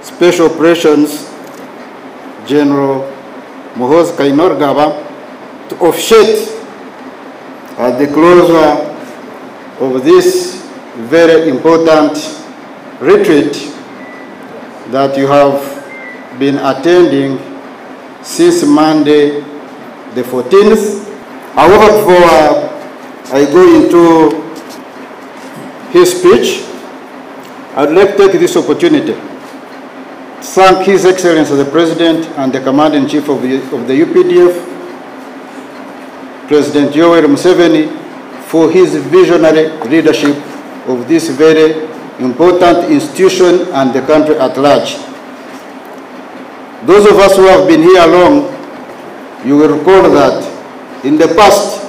Special Operations General Muhoozi Kainerugaba to officiate at the closure of this very important retreat that you have been attending since Monday the 14th. However, before I go into his speech, I would like to take this opportunity to thank His Excellency the President and the Commander-in-Chief of the UPDF, President Yoweri Museveni, for his visionary leadership of this very important institution and the country at large. Those of us who have been here long, you will recall that in the past,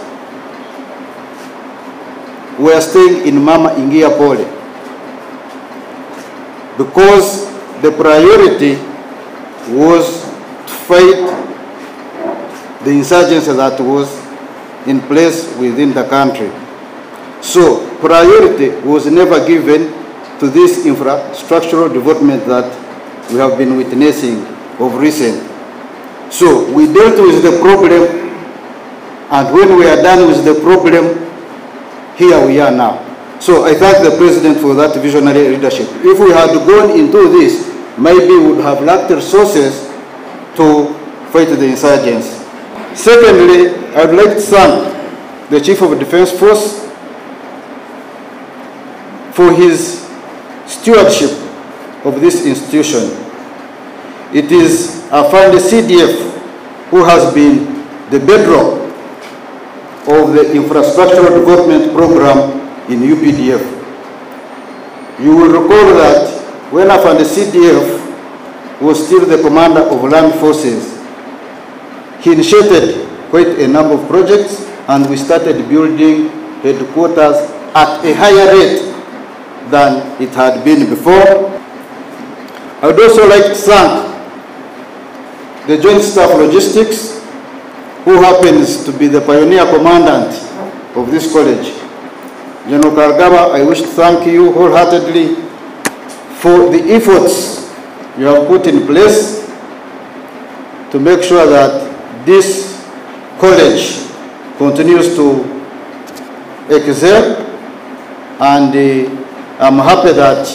we were staying in Mama Ingia Pole because the priority was to fight the insurgency that was in place within the country. So priority was never given to this infrastructural development that we have been witnessing of recent. So we dealt with the problem, and when we are done with the problem, here we are now. So I thank the President for that visionary leadership. If we had gone into this, maybe we would have lacked resources to fight the insurgents. Secondly, I would like to thank the Chief of Defense Force for his stewardship of this institution. It is Afande CDF who has been the bedrock of the infrastructural development program in UPDF. You will recall that when Afande CDF was still the commander of land forces, he initiated quite a number of projects, and we started building headquarters at a higher rate than it had been before. I would also like to thank the Joint Staff Logistics, who happens to be the pioneer commandant of this college. General Kainerugaba, I wish to thank you wholeheartedly for the efforts you have put in place to make sure that this college continues to excel, and I'm happy that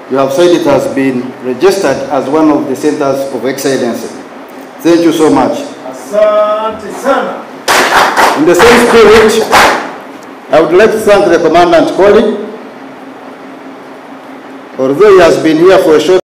you have said it has been registered as one of the centers of excellence. Thank you so much. Asante sana. In the same spirit, I would like to thank the Commandant Collie. Although he has been here for a short